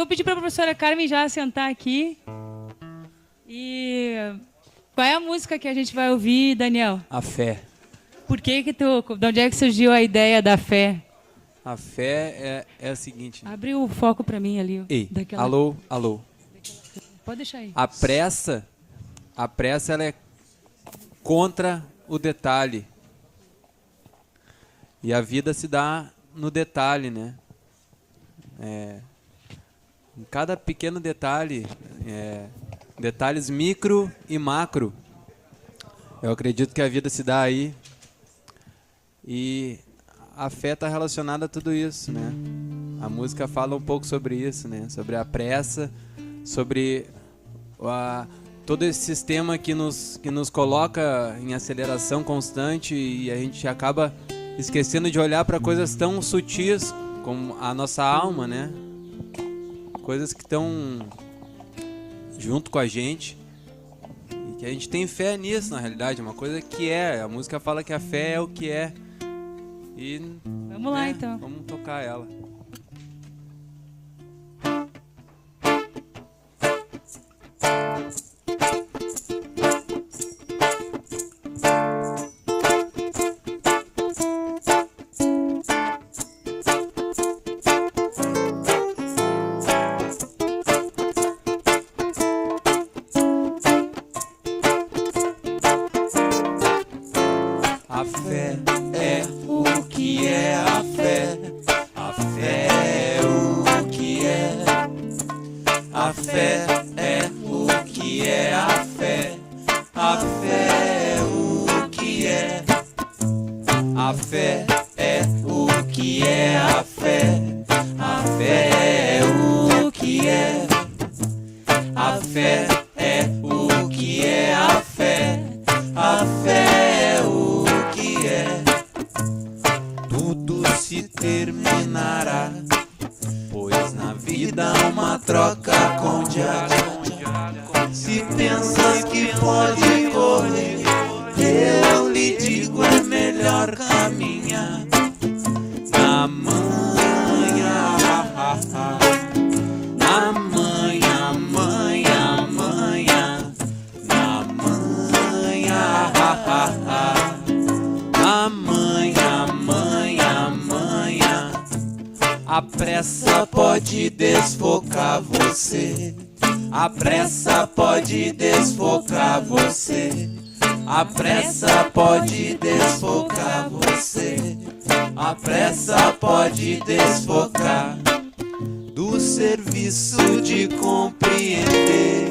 Vou pedir para a professora Carmen já sentar aqui. E qual é a música que a gente vai ouvir, Daniel? A fé. Por que que de onde é que surgiu a ideia da fé? A fé é o seguinte. Abre o foco para mim ali. Ei, daquela... alô, alô. Pode deixar aí. A pressa ela é contra o detalhe. E a vida se dá no detalhe, né? Em cada pequeno detalhe, detalhes micro e macro. Eu acredito que a vida se dá aí. E a fé está relacionada a tudo isso, né? A música fala um pouco sobre isso, né? Sobre a pressa, sobre todo esse sistema que nos coloca em aceleração constante e a gente acaba esquecendo de olhar para coisas tão sutis como a nossa alma, né? Coisas que estão junto com a gente e que a gente tem fé nisso, na realidade, uma coisa que a música fala que a fé é o que é. E vamos lá, então. Vamos tocar ela. A fé é o que é a fé. A fé é o que é. A fé é o que é a fé. A fé é o que é. A fé é o que é a fé. A fé é o que é. A fé é o que é a fé. A fé é o que é. Tudo se terminará, pois na vida há uma troca com o diabo. Se pensas que pode correr, eu lhe digo, é melhor caminhar na manhã. Na manhã, manhã, manhã. Na manhã. Amanhã, amanhã, amanhã. A pressa pode desfocar você. A pressa pode desfocar você. A pressa pode desfocar você. A pressa pode desfocar do serviço de compreender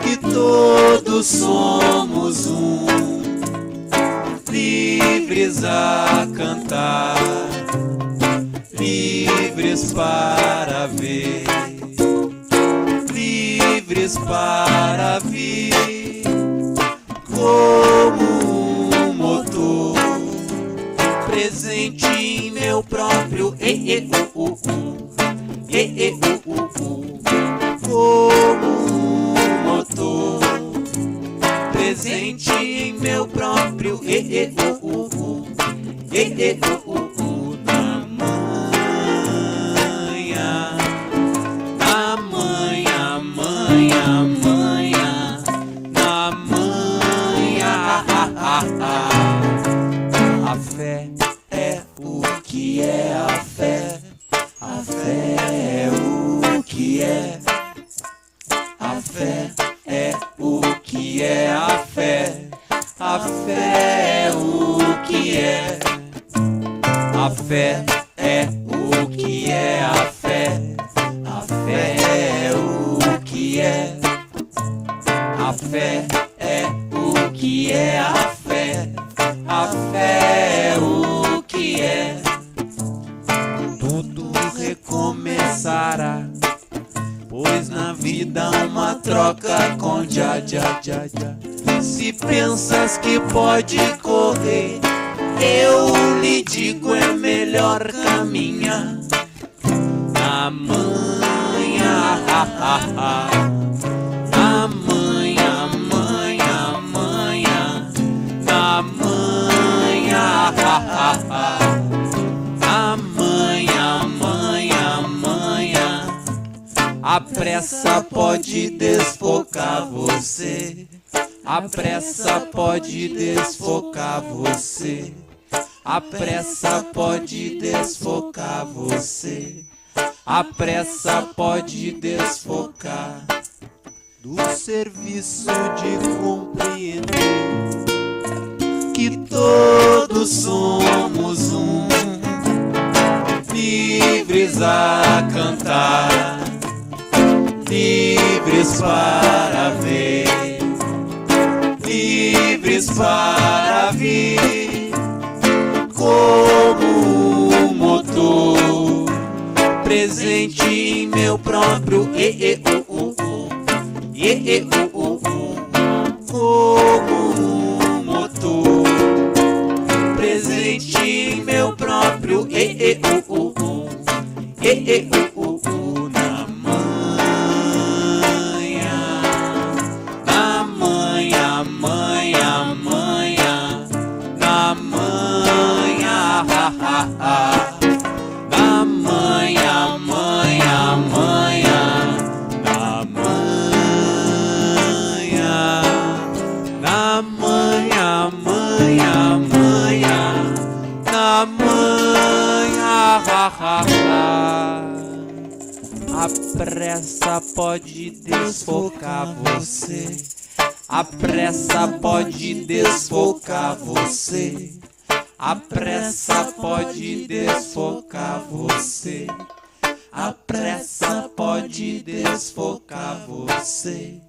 que todos somos um, livres a cantar, livres para ver, livres para vir, como um motor presente em meu próprio como um motor presente em meu próprio na manhã, na manhã, manhã, manhã, na manhã. A fé é o que é a fé. A fé é o que é. A fé é o que é a fé. A fé é o que é. A fé é o que é a fé. A fé é o que é. A fé é o que é a fé. A fé é o que é. Tudo recomeçará, pois na vida há uma troca com já. Se pensas que pode correr, eu lhe digo, é melhor caminhar na manhã. Na manhã, manhã, manhã. Na manhã. Na manhã, manhã, manhã. A pressa pode desfocar você. A pressa pode desfocar você. A pressa pode desfocar você. A pressa pode desfocar do serviço de compreender que todos somos um, livres a cantar, livres para ver, livres para vir, como um motor presente em meu próprio como um motor presente em meu próprio na manha, manha, manha, na manha, ha, ha, ha. Na manha, manha, manha, na manha, na manha, manha, manha, na manha, ha, ha, ha. A pressa pode desfocar você. A pressa pode desfocar você. A pressa pode desfocar você. A pressa pode desfocar você.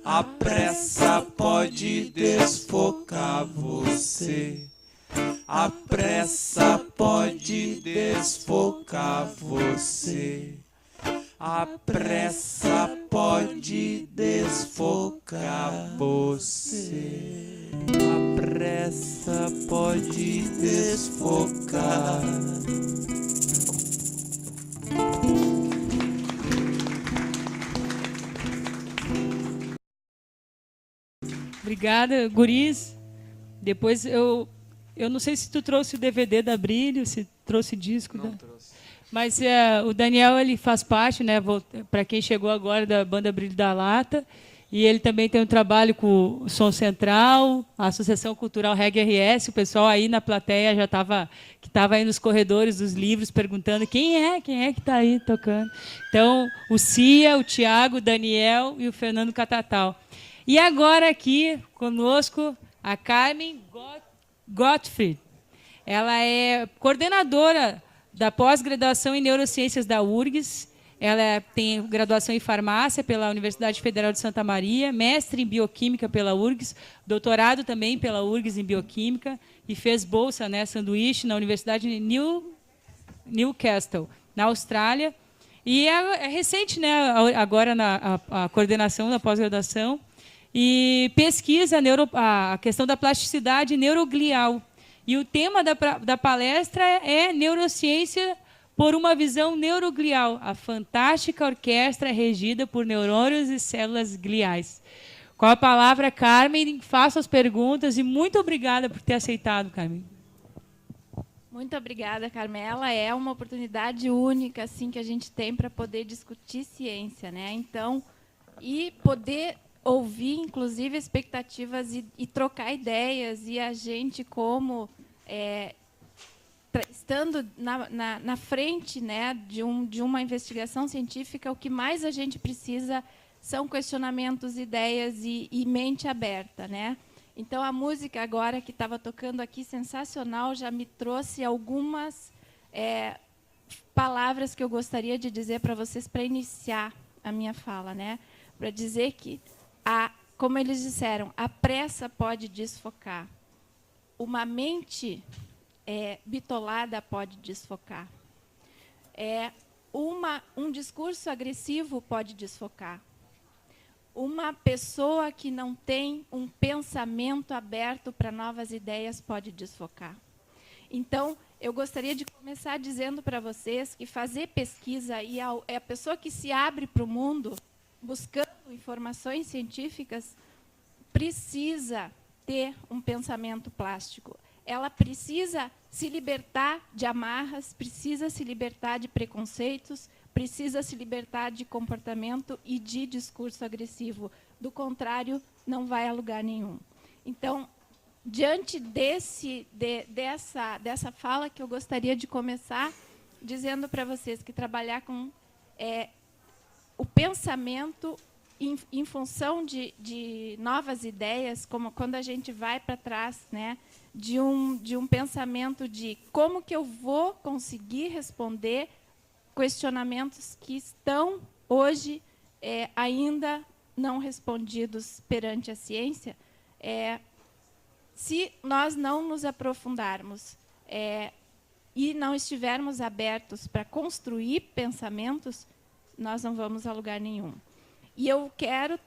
A pressa pode desfocar você. A pressa pode desfocar você. A pressa pode desfocar você. A pressa pode desfocar. Obrigada, guris. Depois eu não sei se tu trouxe o DVD da Brilho, se trouxe disco. Não trouxe. Mas o Daniel, ele faz parte, né, para quem chegou agora, da banda Brilho da Lata. E ele também tem um trabalho com o Som Central, a Associação Cultural Reggae RS. O pessoal aí na plateia já estava aí nos corredores dos livros perguntando quem é que está aí tocando. Então, o Cia, o Tiago, o Daniel e o Fernando Catatal. E agora aqui conosco a Carmen Gottfried. Ela é coordenadora da pós-graduação em Neurociências da URGS. Ela tem graduação em farmácia pela Universidade Federal de Santa Maria, mestre em bioquímica pela URGS, doutorado também pela URGS em bioquímica e fez bolsa, né, sanduíche na Universidade de Newcastle, na Austrália. E é recente, né, agora a coordenação da pós-graduação e pesquisa a questão da plasticidade neuroglial. E o tema da palestra é Neurociência por uma visão neuroglial, a fantástica orquestra regida por neurônios e células gliais. Com a palavra, Carmen, faça as perguntas e muito obrigada por ter aceitado, Carmen. Muito obrigada, Carmela. É uma oportunidade única assim, que a gente tem para poder discutir ciência, né? Então, e poder ouvir, inclusive, expectativas e trocar ideias, e a gente, como estando na frente, né, de uma investigação científica, o que mais a gente precisa são questionamentos, ideias e mente aberta, né? Então, a música agora que estava tocando aqui, sensacional, já me trouxe algumas palavras que eu gostaria de dizer para vocês para iniciar a minha fala, né? Para dizer que, como eles disseram, a pressa pode desfocar. Uma mente bitolada pode desfocar. Um discurso agressivo pode desfocar. Uma pessoa que não tem um pensamento aberto para novas ideias pode desfocar. Então, eu gostaria de começar dizendo para vocês que fazer pesquisa e a pessoa que se abre para o mundo, buscando informações científicas, precisa ter um pensamento plástico. Ela precisa se libertar de amarras, precisa se libertar de preconceitos, precisa se libertar de comportamento e de discurso agressivo. Do contrário, não vai a lugar nenhum. Então, diante dessa fala que eu gostaria de começar dizendo para vocês que trabalhar com o pensamento em função de novas ideias, como quando a gente vai para trás, né, de um pensamento de como que eu vou conseguir responder questionamentos que estão hoje ainda não respondidos perante a ciência, se nós não nos aprofundarmos e não estivermos abertos para construir pensamentos, nós não vamos a lugar nenhum. E eu quero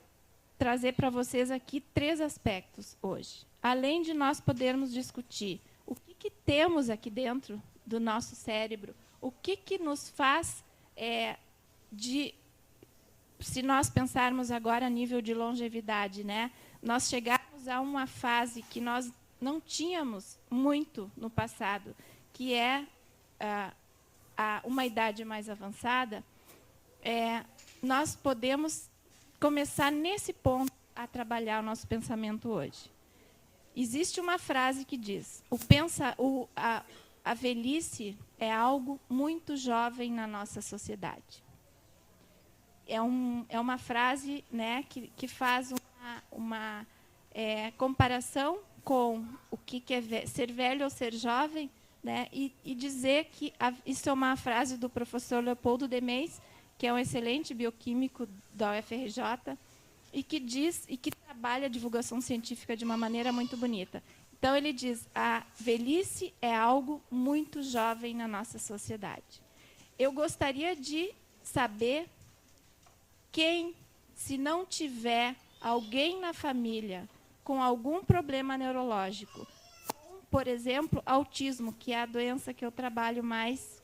trazer para vocês aqui 3 aspectos hoje. Além de nós podermos discutir o que temos aqui dentro do nosso cérebro, o que nos faz, se nós pensarmos agora a nível de longevidade, né, nós chegarmos a uma fase que nós não tínhamos muito no passado, que é uma idade mais avançada, nós podemos começar nesse ponto a trabalhar o nosso pensamento hoje. Existe uma frase que diz: a velhice é algo muito jovem na nossa sociedade. É uma frase, né, que faz uma comparação com o que é ser velho ou ser jovem, né, e dizer que isso é uma frase do professor Leopoldo Demeis, que é um excelente bioquímico da UFRJ, e que trabalha a divulgação científica de uma maneira muito bonita. Então, ele diz: a velhice é algo muito jovem na nossa sociedade. Eu gostaria de saber quem, se não tiver alguém na família com algum problema neurológico, por exemplo, autismo, que é a doença que eu trabalho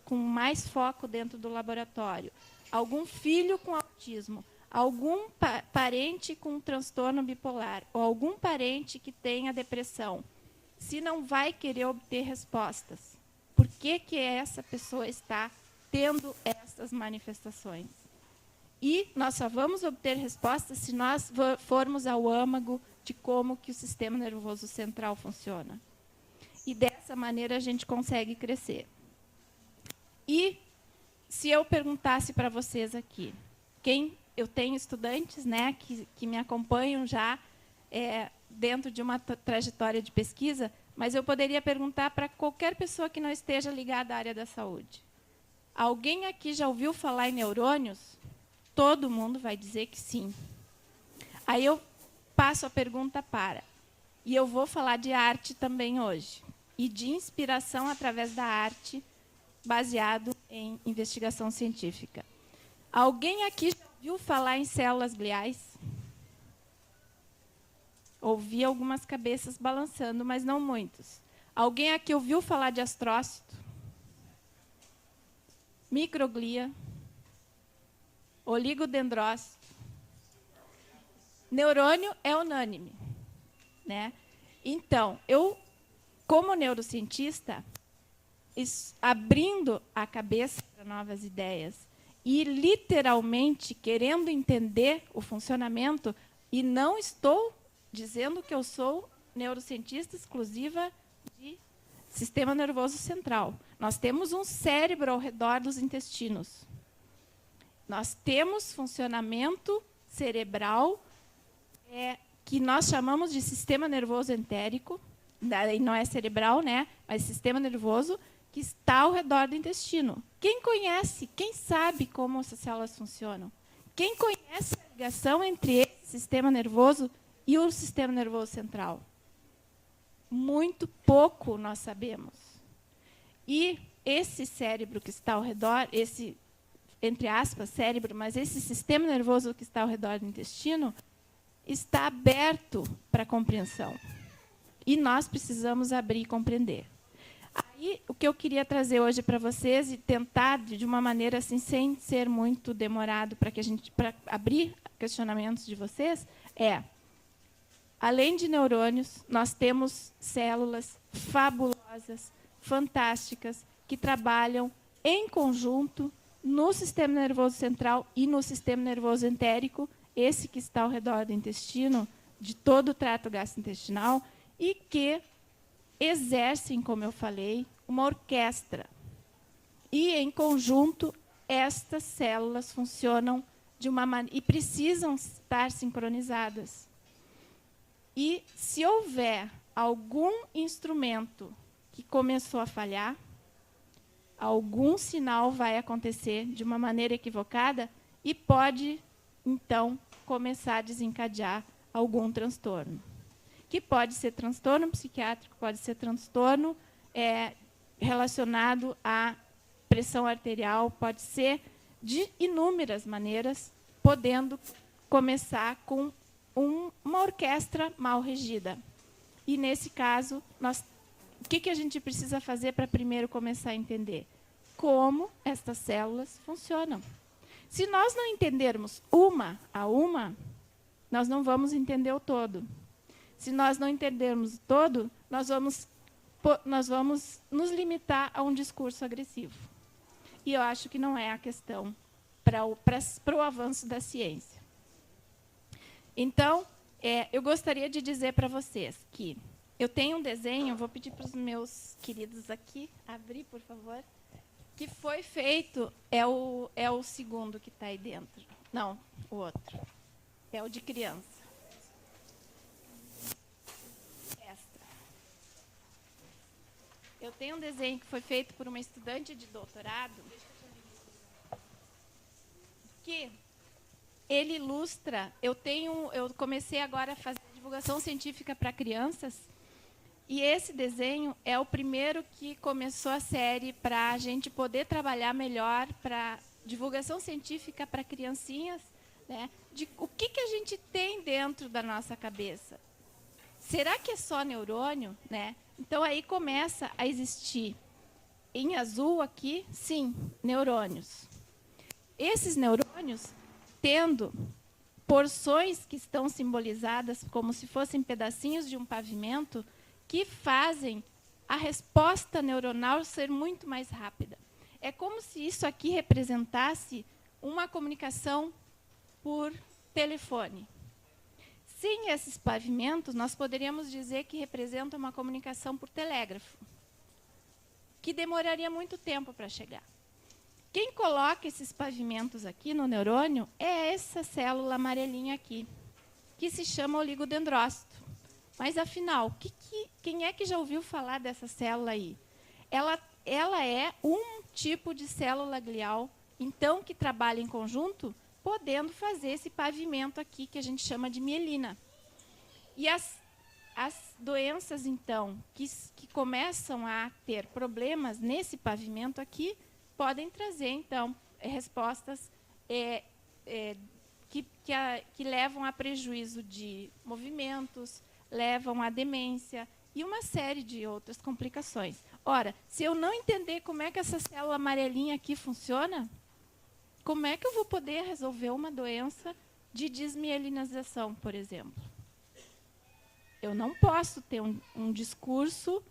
com mais foco dentro do laboratório, algum filho com autismo, algum parente com transtorno bipolar, ou algum parente que tenha depressão, se não vai querer obter respostas, por que essa pessoa está tendo essas manifestações? E nós só vamos obter respostas se nós formos ao âmago de como que o sistema nervoso central funciona. E dessa maneira a gente consegue crescer. E se eu perguntasse para vocês aqui, eu tenho estudantes, né, que me acompanham já dentro de uma trajetória de pesquisa, mas eu poderia perguntar para qualquer pessoa que não esteja ligada à área da saúde. Alguém aqui já ouviu falar em neurônios? Todo mundo vai dizer que sim. Aí eu passo a pergunta e eu vou falar de arte também hoje, e de inspiração através da arte, baseado em investigação científica. Alguém aqui já ouviu falar em células gliais? Ouvi algumas cabeças balançando, mas não muitos. Alguém aqui ouviu falar de astrócito? Microglia? Oligodendrócito? Neurônio é unânime, né? Então, eu, como neurocientista, abrindo a cabeça para novas ideias e literalmente querendo entender o funcionamento, e não estou dizendo que eu sou neurocientista exclusiva de sistema nervoso central. Nós temos um cérebro ao redor dos intestinos. Nós temos funcionamento cerebral que nós chamamos de sistema nervoso entérico, não é cerebral, né, mas sistema nervoso, que está ao redor do intestino. Quem conhece, quem sabe como essas células funcionam? Quem conhece a ligação entre esse sistema nervoso e o sistema nervoso central? Muito pouco nós sabemos. E esse cérebro que está ao redor, esse, entre aspas, cérebro, mas esse sistema nervoso que está ao redor do intestino, está aberto para a compreensão. E nós precisamos abrir e compreender. Aí, o que eu queria trazer hoje para vocês, e tentar, de uma maneira assim, sem ser muito demorado, para abrir questionamentos de vocês, além de neurônios, nós temos células fabulosas, fantásticas, que trabalham em conjunto no sistema nervoso central e no sistema nervoso entérico, esse que está ao redor do intestino, de todo o trato gastrointestinal, e que exercem, como eu falei, uma orquestra. E, em conjunto, estas células funcionam de uma maneira e precisam estar sincronizadas. E, se houver algum instrumento que começou a falhar, algum sinal vai acontecer de uma maneira equivocada e pode, então, começar a desencadear algum transtorno. Que pode ser transtorno psiquiátrico, pode ser transtorno relacionado à pressão arterial, pode ser de inúmeras maneiras, podendo começar com uma orquestra mal regida. E, nesse caso, o que a gente precisa fazer para primeiro começar a entender? Como estas células funcionam. Se nós não entendermos uma a uma, nós não vamos entender o todo. Se nós não entendermos o todo, nós vamos nos limitar a um discurso agressivo. E eu acho que não é a questão para o avanço da ciência. Então, eu gostaria de dizer para vocês que eu tenho um desenho, vou pedir para os meus queridos aqui abrir, por favor, que foi feito, é o segundo que está aí dentro. Não, o outro. É o de criança. Eu tenho um desenho que foi feito por uma estudante de doutorado, que ele ilustra. Eu comecei agora a fazer divulgação científica para crianças, e esse desenho é o primeiro que começou a série para a gente poder trabalhar melhor para divulgação científica para criancinhas, né, de o que a gente tem dentro da nossa cabeça. Será que é só neurônio, né? Então, aí começa a existir, em azul aqui, sim, neurônios. Esses neurônios, tendo porções que estão simbolizadas como se fossem pedacinhos de um pavimento, que fazem a resposta neuronal ser muito mais rápida. É como se isso aqui representasse uma comunicação por telefone. Sem esses pavimentos, nós poderíamos dizer que representa uma comunicação por telégrafo, que demoraria muito tempo para chegar. Quem coloca esses pavimentos aqui no neurônio é essa célula amarelinha aqui, que se chama oligodendrócito. Mas, afinal, quem é que já ouviu falar dessa célula aí? Ela é um tipo de célula glial, então, que trabalha em conjunto, podendo fazer esse pavimento aqui, que a gente chama de mielina. E as doenças, então, que começam a ter problemas nesse pavimento aqui, podem trazer, então, respostas que levam a prejuízo de movimentos, levam à demência e uma série de outras complicações. Ora, se eu não entender como é que essa célula amarelinha aqui funciona, como é que eu vou poder resolver uma doença de desmielinização, por exemplo? Eu não posso ter um discurso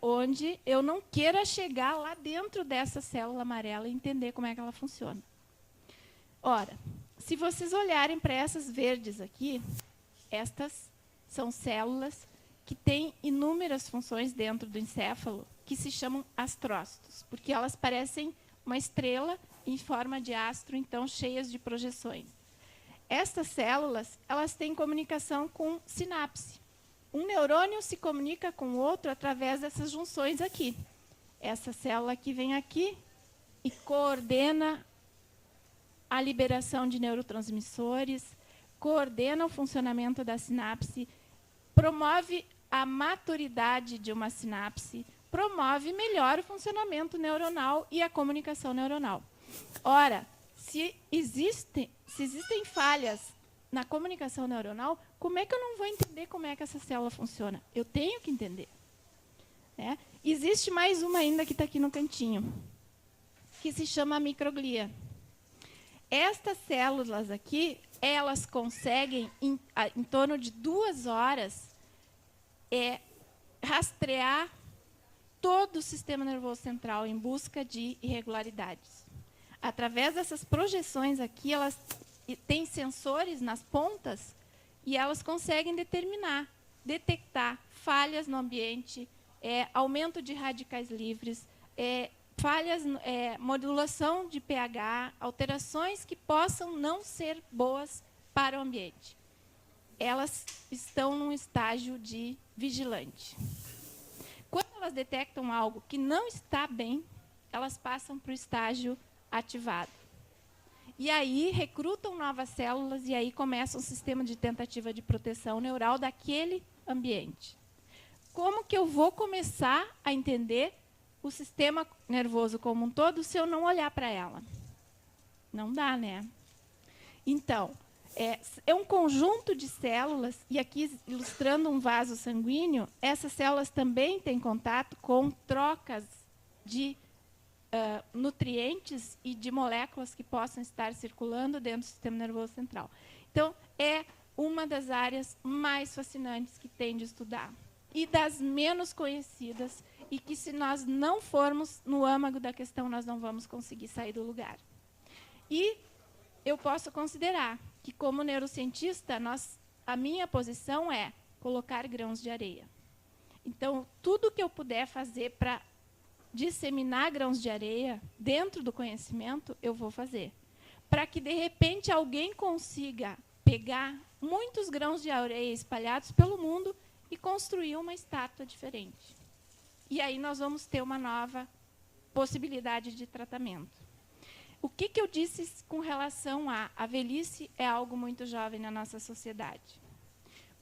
onde eu não queira chegar lá dentro dessa célula amarela e entender como é que ela funciona. Ora, se vocês olharem para essas verdes aqui, estas são células que têm inúmeras funções dentro do encéfalo, que se chamam astrócitos, porque elas parecem uma estrela em forma de astro, então cheias de projeções. Estas células, elas têm comunicação com sinapse. Um neurônio se comunica com o outro através dessas junções aqui. Essa célula aqui vem aqui e coordena a liberação de neurotransmissores, coordena o funcionamento da sinapse, promove a maturidade de uma sinapse, promove melhor o funcionamento neuronal e a comunicação neuronal. Ora, se existem falhas na comunicação neuronal, como é que eu não vou entender como é que essa célula funciona? Eu tenho que entender. Né? Existe mais uma ainda que está aqui no cantinho, que se chama microglia. Estas células aqui, elas conseguem, em torno de 2 horas, rastrear todo o sistema nervoso central em busca de irregularidades. através dessas projeções aqui, elas têm sensores nas pontas e elas conseguem detectar falhas no ambiente, aumento de radicais livres, falhas, modulação de pH, alterações que possam não ser boas para o ambiente. Elas estão num estágio de vigilante. Quando elas detectam algo que não está bem, elas passam para o estágio ativado. E aí recrutam novas células e aí começa um sistema de tentativa de proteção neural daquele ambiente. Como que eu vou começar a entender o sistema nervoso como um todo se eu não olhar para ela? Não dá, né? Então, é um conjunto de células, e aqui ilustrando um vaso sanguíneo, essas células também têm contato com trocas de nutrientes e de moléculas que possam estar circulando dentro do sistema nervoso central. Então, é uma das áreas mais fascinantes que tem de estudar. E das menos conhecidas, e que, se nós não formos no âmago da questão, nós não vamos conseguir sair do lugar. E eu posso considerar que, como neurocientista, a minha posição é colocar grãos de areia. Então, tudo que eu puder fazer para disseminar grãos de areia dentro do conhecimento, eu vou fazer. Para que, de repente, alguém consiga pegar muitos grãos de areia espalhados pelo mundo e construir uma estátua diferente. E aí nós vamos ter uma nova possibilidade de tratamento. O que eu disse com relação a velhice é algo muito jovem na nossa sociedade?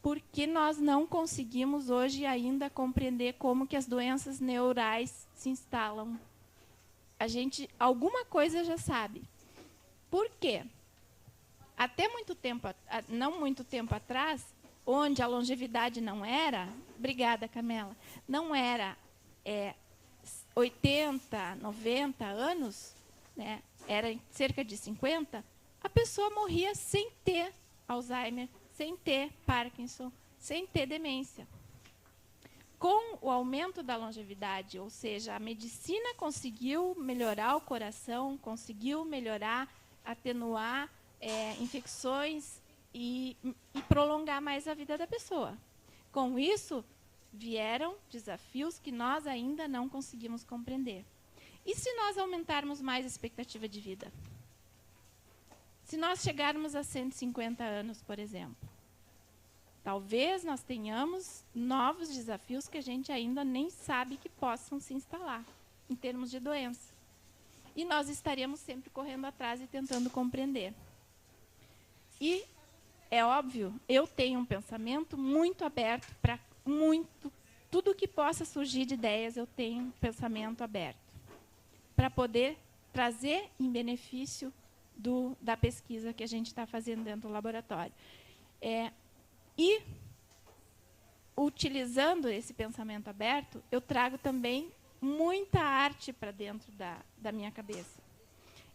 Porque nós não conseguimos hoje ainda compreender como que as doenças neurais se instalam. A gente, alguma coisa já sabe. Por quê? Até muito tempo, não muito tempo atrás, onde a longevidade não era, obrigada, Camela, não era 80, 90 anos, né, era cerca de 50, a pessoa morria sem ter Alzheimer, sem ter Parkinson, sem ter demência. Com o aumento da longevidade, ou seja, a medicina conseguiu melhorar o coração, conseguiu melhorar, atenuar infecções e prolongar mais a vida da pessoa. Com isso, vieram desafios que nós ainda não conseguimos compreender. E se nós aumentarmos mais a expectativa de vida? Se nós chegarmos a 150 anos, por exemplo, talvez nós tenhamos novos desafios que a gente ainda nem sabe que possam se instalar, em termos de doença. E nós estaremos sempre correndo atrás e tentando compreender. E, é óbvio, eu tenho um pensamento muito aberto para tudo que possa surgir de ideias, eu tenho um pensamento aberto para poder trazer em benefício da pesquisa que a gente está fazendo dentro do laboratório. E, utilizando esse pensamento aberto, eu trago também muita arte para dentro da minha cabeça.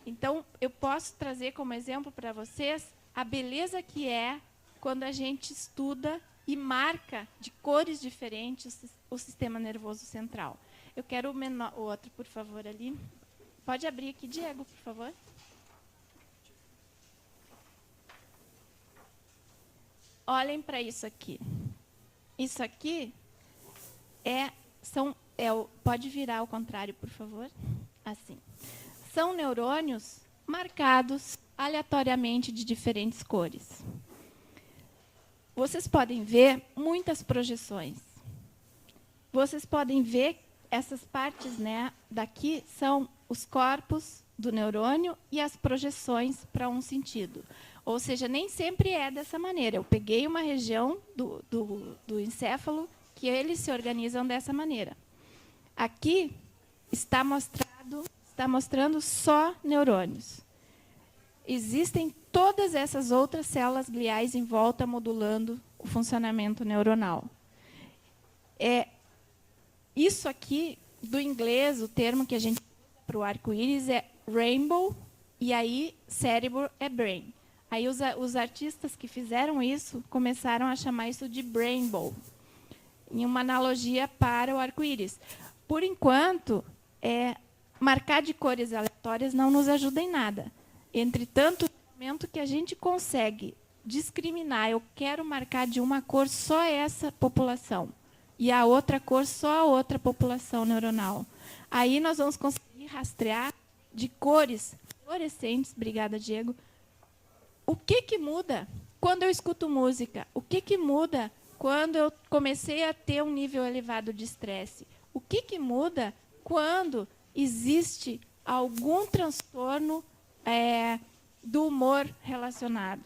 Então, eu posso trazer como exemplo para vocês a beleza que é quando a gente estuda e marca de cores diferentes o sistema nervoso central. Eu quero o outro, por favor, ali. Pode abrir aqui, Diego, por favor. Olhem para isso aqui. Isso aqui pode virar ao contrário, por favor. Assim. São neurônios marcados aleatoriamente de diferentes cores. Vocês podem ver muitas projeções. Vocês podem ver essas partes, né, daqui são os corpos do neurônio e as projeções para um sentido. Ou seja, nem sempre é dessa maneira. Eu peguei uma região do encéfalo que eles se organizam dessa maneira. Aqui está mostrando só neurônios. Existem todas essas outras células gliais em volta modulando o funcionamento neuronal. Isso aqui, do inglês, o termo que a gente usa para o arco-íris é rainbow, e aí cérebro é brain. Aí os artistas que fizeram isso começaram a chamar isso de brainbow, em uma analogia para o arco-íris. Por enquanto, marcar de cores aleatórias não nos ajuda em nada. Entretanto, no momento que a gente consegue discriminar, eu quero marcar de uma cor só essa população e a outra cor só a outra população neuronal. Aí nós vamos conseguir rastrear de cores fluorescentes, obrigada, Diego. O que muda quando eu escuto música? O que muda quando eu comecei a ter um nível elevado de estresse? O que muda quando existe algum transtorno do humor relacionado?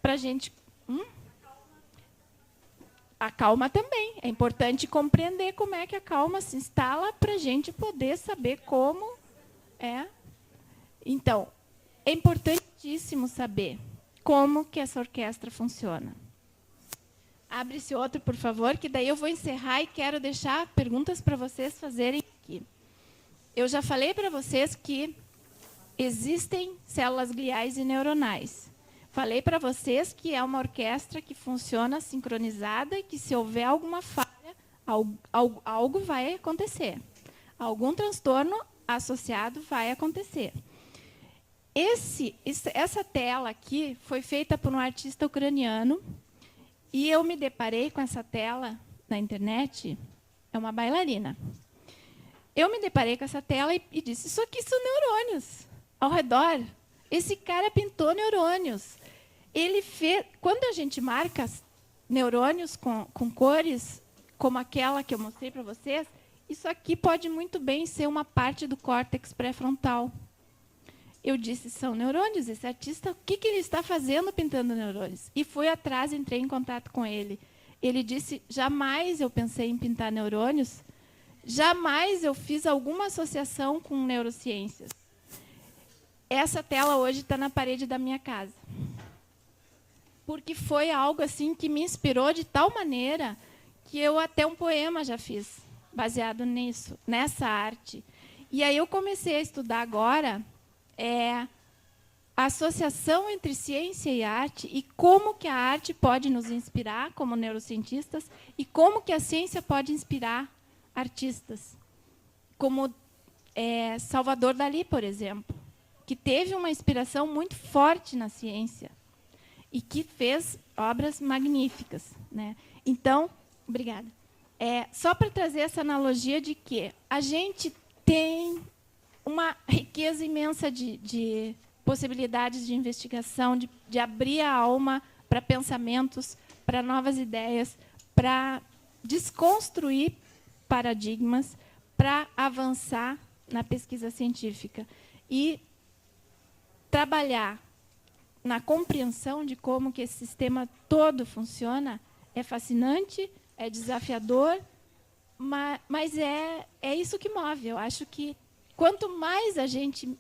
Para a gente... A calma também. É importante compreender como é que a calma se instala para a gente poder saber como é. Então, é importantíssimo saber como que essa orquestra funciona. Abre-se outro, por favor, que daí eu vou encerrar e quero deixar perguntas para vocês fazerem aqui. Eu já falei para vocês que existem células gliais e neuronais. Falei para vocês que é uma orquestra que funciona sincronizada e que, se houver alguma falha, algo vai acontecer. Algum transtorno associado vai acontecer. Essa tela aqui foi feita por um artista ucraniano e eu me deparei com essa tela na internet. É uma bailarina. Eu me deparei com essa tela e disse, isso aqui são neurônios ao redor. Esse cara pintou neurônios. Ele fez, quando a gente marca neurônios com cores, como aquela que eu mostrei para vocês, isso aqui pode muito bem ser uma parte do córtex pré-frontal. Eu disse, são neurônios. Esse artista, o que ele está fazendo pintando neurônios? E fui atrás, entrei em contato com ele. Ele disse, jamais eu pensei em pintar neurônios, jamais eu fiz alguma associação com neurociências. Essa tela hoje está na parede da minha casa. Porque foi algo assim que me inspirou de tal maneira que eu até um poema já fiz, baseado nisso, nessa arte. E aí eu comecei a estudar agora a associação entre ciência e arte e como que a arte pode nos inspirar como neurocientistas e como que a ciência pode inspirar artistas, como Salvador Dalí, por exemplo, que teve uma inspiração muito forte na ciência e que fez obras magníficas, né? Então, obrigada. Só para trazer essa analogia de que a gente tem uma riqueza imensa de possibilidades de investigação, de abrir a alma para pensamentos, para novas ideias, para desconstruir paradigmas, para avançar na pesquisa científica. E trabalhar na compreensão de como que esse sistema todo funciona é fascinante, é desafiador, mas é isso que move. Eu acho que quanto mais a gente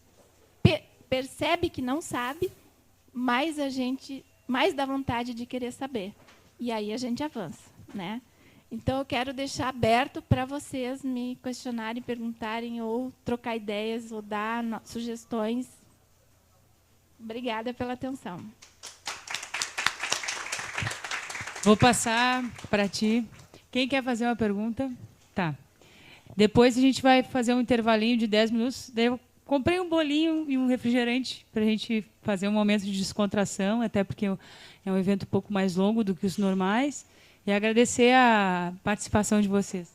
percebe que não sabe, mais dá vontade de querer saber. E aí a gente avança, né? Então, eu quero deixar aberto para vocês me questionarem, perguntarem, ou trocar ideias, ou dar sugestões. Obrigada pela atenção. Vou passar para ti. Quem quer fazer uma pergunta? Tá. Depois a gente vai fazer um intervalinho de 10 minutos. Daí eu comprei um bolinho e um refrigerante para a gente fazer um momento de descontração, até porque é um evento um pouco mais longo do que os normais. E agradecer a participação de vocês.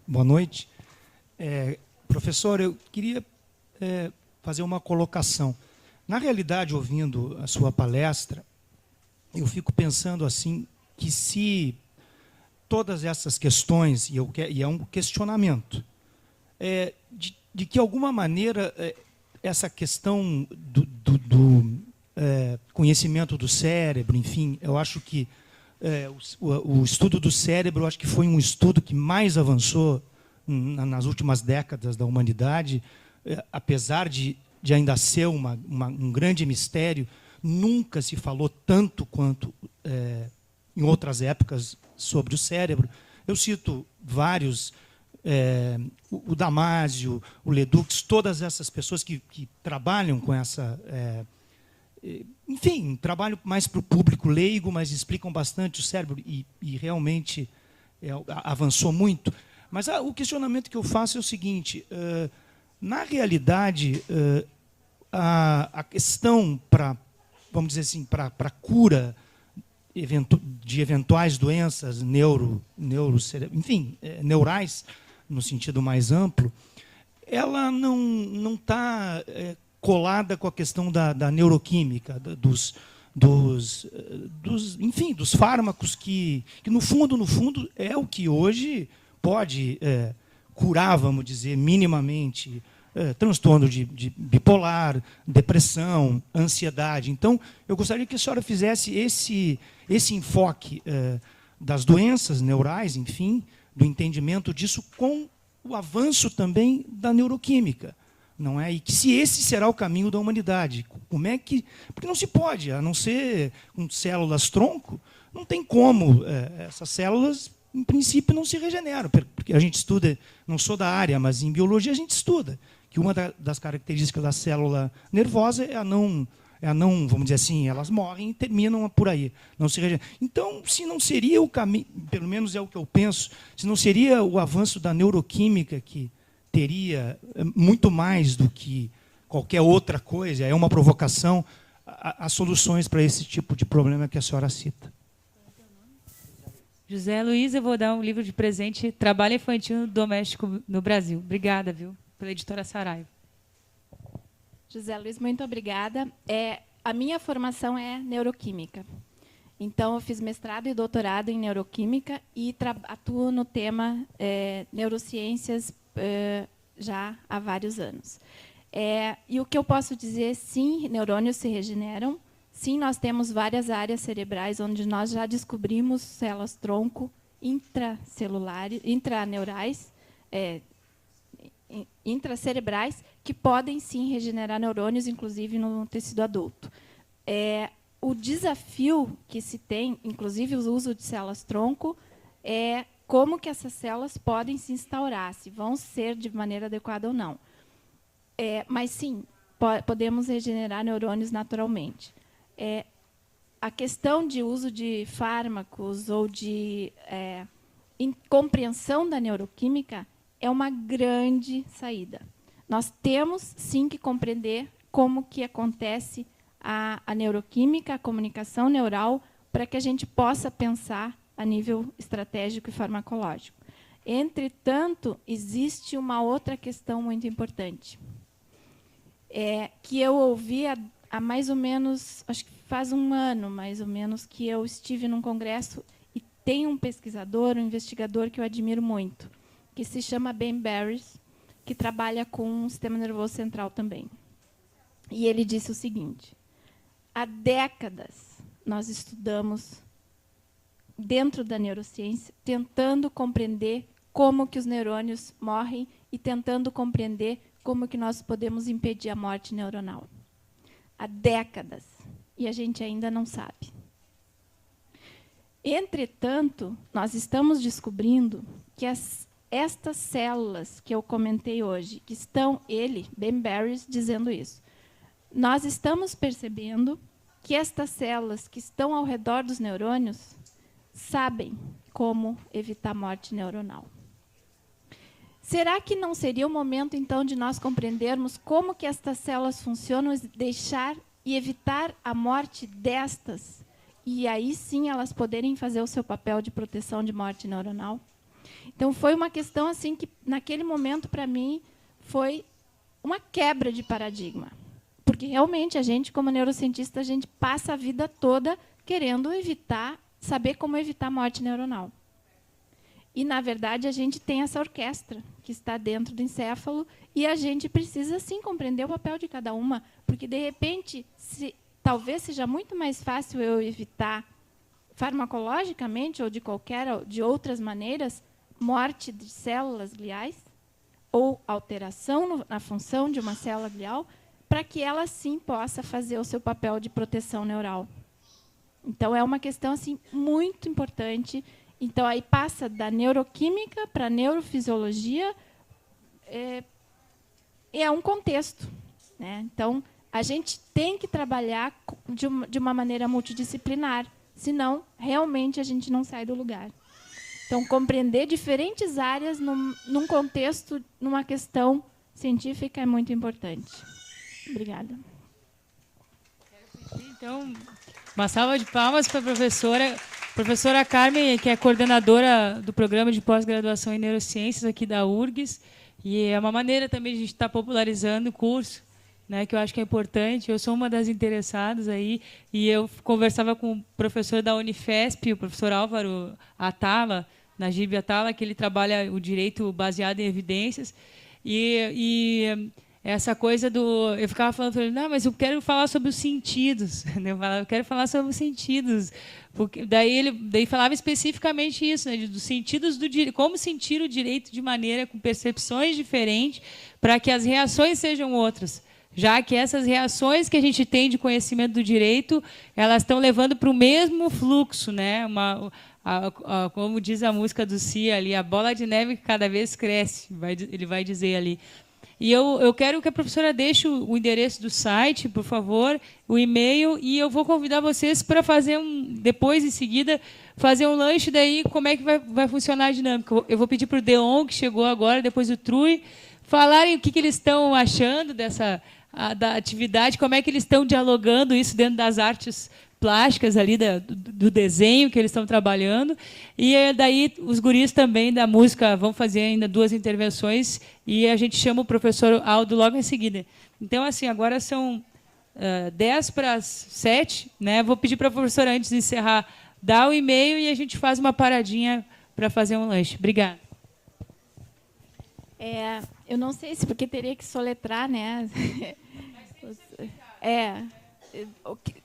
Boa noite. Professor, eu queria fazer uma colocação. Na realidade, ouvindo a sua palestra, eu fico pensando assim, que se todas essas questões, e é um questionamento, de que, de alguma maneira, essa questão do conhecimento do cérebro, enfim, eu acho que o estudo do cérebro, eu acho que foi um estudo que mais avançou nas últimas décadas da humanidade, apesar de ainda ser um grande mistério, nunca se falou tanto quanto em outras épocas sobre o cérebro. Eu cito vários, o Damásio, o Ledoux, todas essas pessoas que trabalham com essa... enfim, trabalho mais para o público leigo, mas explicam bastante o cérebro e realmente avançou muito. Mas o questionamento que eu faço é o seguinte, na realidade, a questão para, vamos dizer assim, para a cura de eventuais doenças neurais, no sentido mais amplo, ela não está colada com a questão da neuroquímica, dos fármacos que no fundo, é o que hoje pode curar, vamos dizer, minimamente, transtorno de bipolar, depressão, ansiedade. Então, eu gostaria que a senhora fizesse esse enfoque das doenças neurais, enfim, do entendimento disso com o avanço também da neuroquímica, não é? E que se esse será o caminho da humanidade, como é que... Porque não se pode, a não ser com células-tronco, não tem como essas células, em princípio, não se regeneram, porque a gente estuda, não sou da área, mas em biologia a gente estuda, que uma das características da célula nervosa é a não, vamos dizer assim, elas morrem e terminam por aí, não se regeneram. Então, se não seria o caminho, pelo menos é o que eu penso, se não seria o avanço da neuroquímica que teria muito mais do que qualquer outra coisa, é uma provocação, as soluções para esse tipo de problema que a senhora cita. José Luiz, eu vou dar um livro de presente, Trabalho Infantil Doméstico no Brasil. Obrigada, viu, pela editora Saraiva. José Luiz, muito obrigada. A minha formação é neuroquímica. Então, eu fiz mestrado e doutorado em neuroquímica e atuo no tema neurociências já há vários anos. E o que eu posso dizer, sim, neurônios se regeneram. Sim, nós temos várias áreas cerebrais onde nós já descobrimos células-tronco intracelulares, intraneurais, intracerebrais, que podem, sim, regenerar neurônios, inclusive no tecido adulto. O desafio que se tem, inclusive o uso de células-tronco, é como que essas células podem se instaurar, se vão ser de maneira adequada ou não. Mas, sim, podemos regenerar neurônios naturalmente. A questão de uso de fármacos ou de compreensão da neuroquímica é uma grande saída. Nós temos, sim, que compreender como que acontece a neuroquímica, a comunicação neural, para que a gente possa pensar a nível estratégico e farmacológico. Entretanto, existe uma outra questão muito importante, que eu ouvi há mais ou menos, acho que faz um ano, mais ou menos, que eu estive num congresso e tem um pesquisador, um investigador que eu admiro muito, que se chama Ben Barres, que trabalha com o sistema nervoso central também. E ele disse o seguinte: há décadas nós estudamos dentro da neurociência, tentando compreender como que os neurônios morrem e tentando compreender como que nós podemos impedir a morte neuronal. Há décadas, e a gente ainda não sabe. Entretanto, nós estamos descobrindo que estas células que eu comentei hoje, que estão, Ben Barres, dizendo isso, nós estamos percebendo que estas células que estão ao redor dos neurônios sabem como evitar a morte neuronal. Será que não seria o momento, então, de nós compreendermos como que estas células funcionam, deixar e evitar a morte destas, e aí sim elas poderem fazer o seu papel de proteção de morte neuronal? Então, foi uma questão assim que, naquele momento, para mim, foi uma quebra de paradigma. Porque, realmente, a gente, como neurocientista, a gente passa a vida toda querendo saber como evitar a morte neuronal. E, na verdade, a gente tem essa orquestra que está dentro do encéfalo e a gente precisa, sim, compreender o papel de cada uma, porque, de repente, talvez seja muito mais fácil eu evitar farmacologicamente ou de outras maneiras morte de células gliais ou alteração na função de uma célula glial, para que ela, sim, possa fazer o seu papel de proteção neural. Então, é uma questão assim, muito importante. Então, aí passa da neuroquímica para a neurofisiologia. É um contexto, né? Então, a gente tem que trabalhar de uma maneira multidisciplinar, senão, realmente, a gente não sai do lugar. Então, compreender diferentes áreas num contexto, numa questão científica é muito importante. Obrigada. Então, uma salva de palmas para a professora Carmen, que é coordenadora do programa de pós-graduação em neurociências aqui da URGS. E é uma maneira também de a gente estar popularizando o curso, né, que eu acho que é importante. Eu sou uma das interessadas aí, e eu conversava com o professor da Unifesp, o professor Álvaro Atala, Najib Atala, que ele trabalha o direito baseado em evidências. E essa coisa do... Eu ficava falando para ele, não, mas eu quero falar sobre os sentidos. Eu quero falar sobre os sentidos. Porque daí ele falava especificamente isso, né, dos sentidos do direito, como sentir o direito de maneira com percepções diferentes para que as reações sejam outras. Já que essas reações que a gente tem de conhecimento do direito, elas estão levando para o mesmo fluxo, né? Como diz a música do Cia ali, a bola de neve que cada vez cresce, ele vai dizer ali. E eu quero que a professora deixe o endereço do site, por favor, o e-mail, e eu vou convidar vocês para fazer depois, em seguida, fazer um lanche, daí como é que vai funcionar a dinâmica. Eu vou pedir para o Deon, que chegou agora, depois o Trui, falarem o que eles estão achando da atividade, como é que eles estão dialogando isso dentro das artes plásticas ali, do desenho que eles estão trabalhando. E daí os guris também da música vão fazer ainda 2 intervenções e a gente chama o professor Aldo logo em seguida. Então, assim, agora são 10:07, né? Vou pedir para a professora, antes de encerrar, dar o e-mail e a gente faz uma paradinha para fazer um lanche. Obrigada. Eu não sei se porque teria que soletrar, né?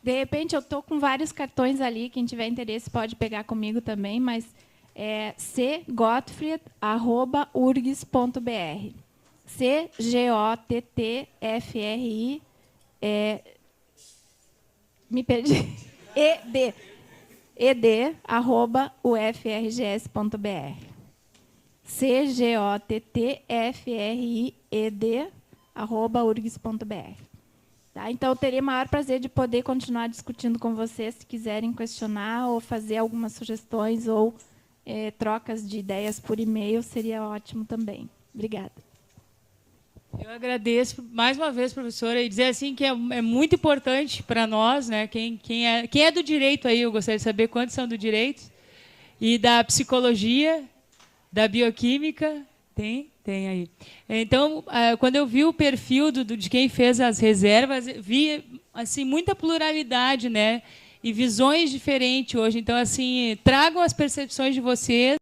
De repente, eu estou com vários cartões ali. Quem tiver interesse pode pegar comigo também, mas é cgottfried@urgs.br. CGOTTFRI. Me perdi. ed@ufrgs.br. cgottfried@urgs.br. Tá? Então, eu teria o maior prazer de poder continuar discutindo com vocês, se quiserem questionar ou fazer algumas sugestões ou trocas de ideias por e-mail, seria ótimo também. Obrigada. Eu agradeço mais uma vez, professora, e dizer assim que é muito importante para nós, né? Quem é do direito aí, eu gostaria de saber quantos são do direito, e da psicologia, da bioquímica, tem aí. Então, quando eu vi o perfil de quem fez as reservas, vi assim muita pluralidade, né? E visões diferentes hoje. Então, assim, tragam as percepções de vocês.